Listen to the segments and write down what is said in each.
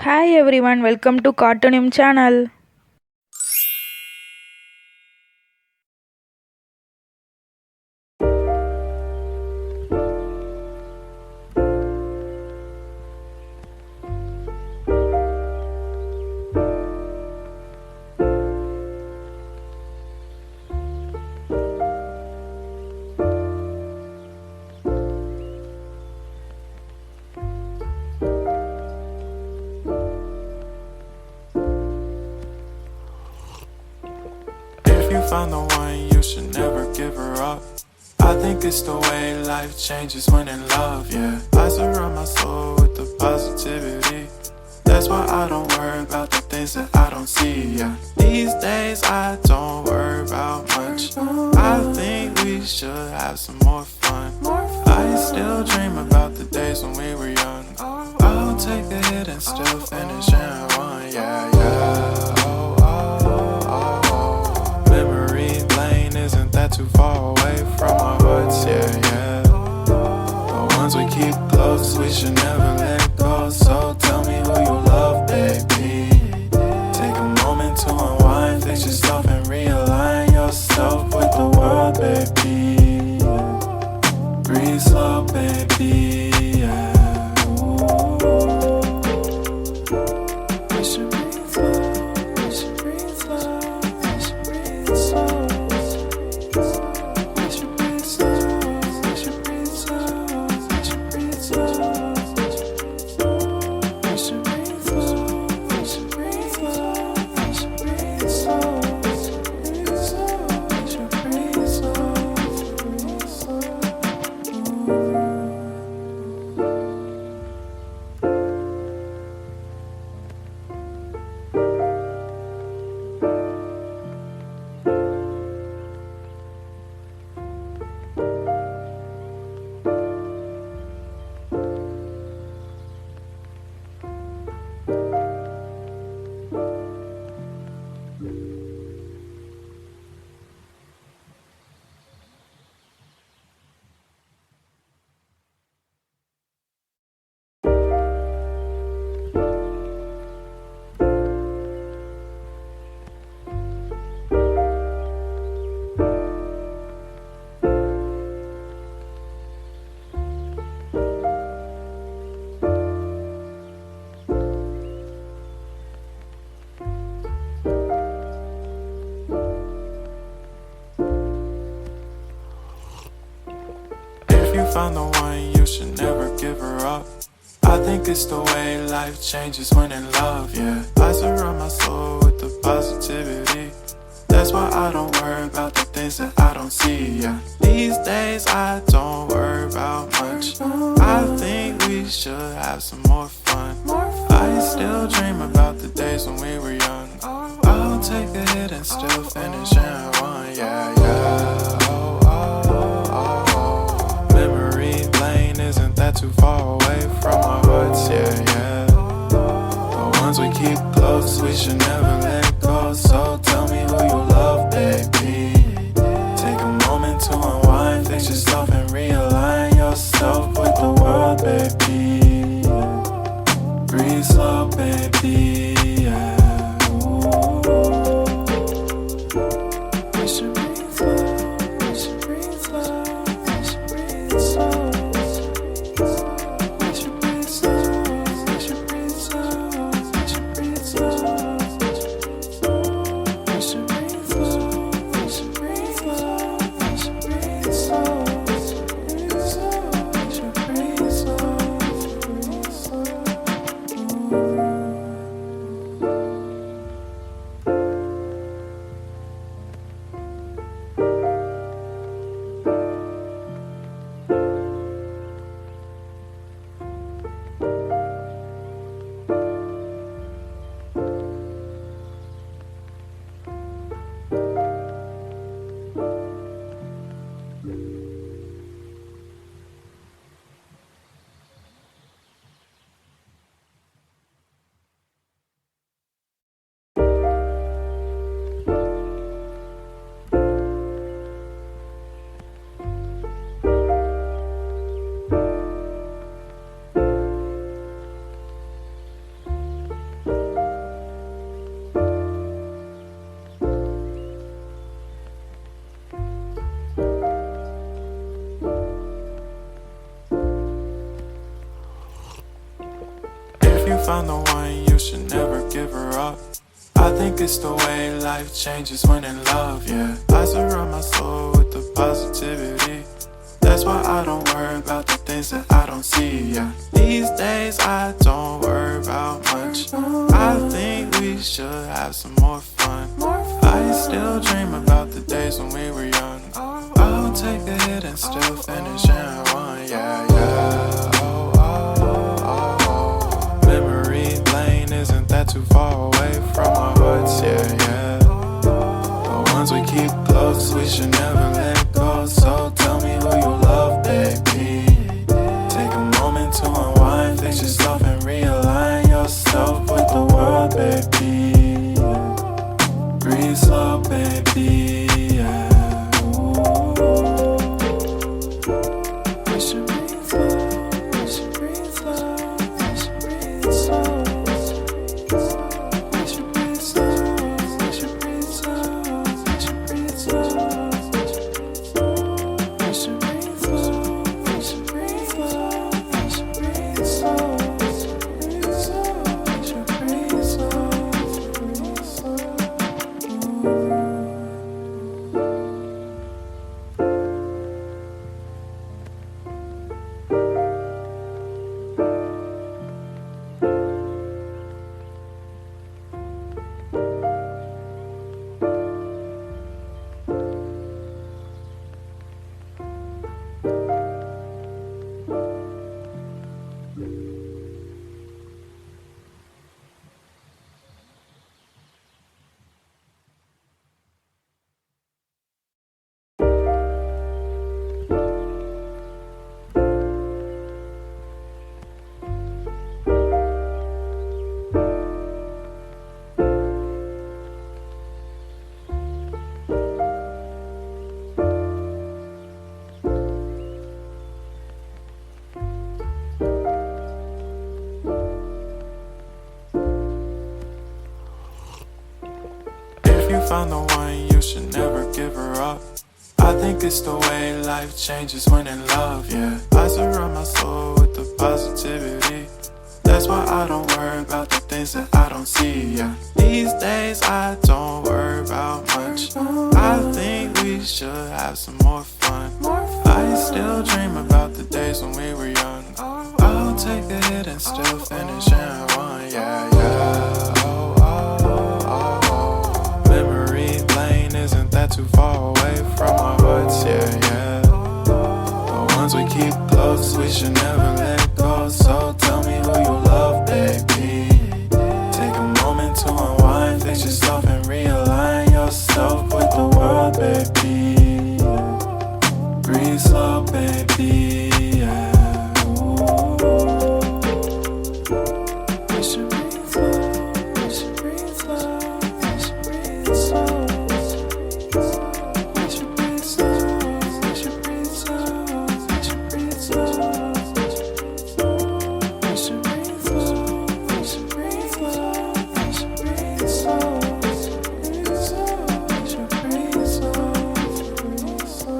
Hi everyone, welcome to CARTOONYM channel. If you found the one, you should never give her up. I think it's the way life changes when in love, yeah. I surround my soul with the positivity. That's why I don't worry about the things that I don't see, yeah. These days I don't worry about much. I think we should have some more fun. I still dream about the days when we were young. I'll take a hit and still finish and one, yeah, yeah. Oh, oh, oh, oh. Memory lane isn't that too far away from our hearts, yeah, yeah. The ones we keep close, we should never let go. So tell me who you love, baby. Take a moment to unwind, fix yourself and realign yourself with the world, baby. Breathe slow, baby, yeah. We should breathe slow, we should breathe slow, we should breathe slow. We should breathe slow, we should breathe slow, we should breathe slow. We should breathe slow, we should breathe slow, we should breathe slow. We should breathe slow, breathe slow. If you found the one, you should never give her up. I think it's the way life changes when in love, yeah. I surround my soul with the positivity. That's why I don't worry about the things that I don't see, yeah. These days I don't worry about much. I think we should have some more fun. I still dream about the days when we were young. I'll take a hit and still finish and one, yeah, yeah. Oh, oh, oh, oh. Memory lane isn't that too far away from our hearts, yeah, yeah. The ones we keep close, we should never let go. So tell me who you love, baby. Take a moment to unwind, fix yourself and realign yourself with the world, baby. Breathe slow, baby, yeah. We should breathe slow, we should breathe slow, we should breathe slow. We should breathe slow, we should breathe slow, we should breathe slow. you found the one, you should never give her up. I think it's the way life changes when in love, yeah. I surround my soul with the positivity. That's why I don't worry about the things that I don't see, yeah. These days I don't worry about much. I think we should have some more fun. I still dream about the days when we were young. I'll take a hit and still finish in one, yeah, yeah. Oh, oh, oh, oh. Memory lane, isn't that too far away from our hearts, yeah, yeah. The ones we keep close, we should never let go. So tell me who you love, baby. Take a moment to unwind, fix yourself and realign yourself with the world, baby. Breathe slow, baby, yeah. We should breathe slow, we should breathe slow, we should breathe slow. We should breathe slow, we should breathe slow, we should breathe slow. We should breathe slow, we should breathe slow, we should breathe slow. We should breathe slow, breathe slow. Found the one, you should never give her up. I think it's the way life changes when in love, yeah. I surround my soul with the positivity. That's why I don't worry about the things that I don't see, yeah. These days I don't worry about much. I think we should have some more fun. I still dream about the days when we were young. I'll take a hit and still finish in one, yeah, yeah. Oh, oh, oh, oh. Memory lane, isn't that too far away from our hearts, yeah, yeah. The ones we keep close, we should never let go. So tell me who you love, baby. Take a moment to unwind, fix yourself and realign yourself with the world, baby. Breathe slow, baby, yeah. We should breathe slow, we should breathe slow, we should breathe slow. We should breathe slow, we should breathe slow, we should breathe slow. We should breathe slow, we should breathe slow, we should breathe slow. We should breathe slow, we should breathe slow, breathe slow.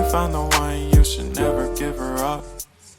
Found the one, you should never give her up.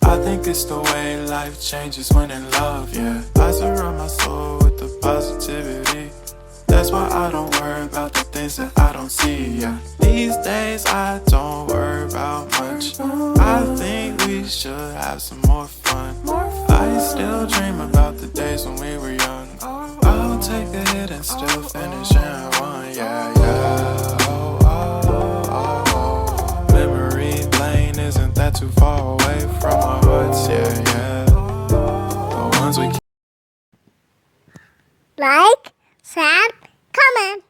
I think it's the way life changes when in love, yeah. I surround my soul with the positivity. That's why I don't worry about the things that I don't see, yeah. These days I don't worry about much. I think we should have some more fun. I still dream about the days when we were young. I'll take a hit and still finish in one. Yeah, yeah. Oh, oh, oh, oh. Memory lane isn't that too far away from our hearts. Yeah, yeah. The ones we Like, share, comment.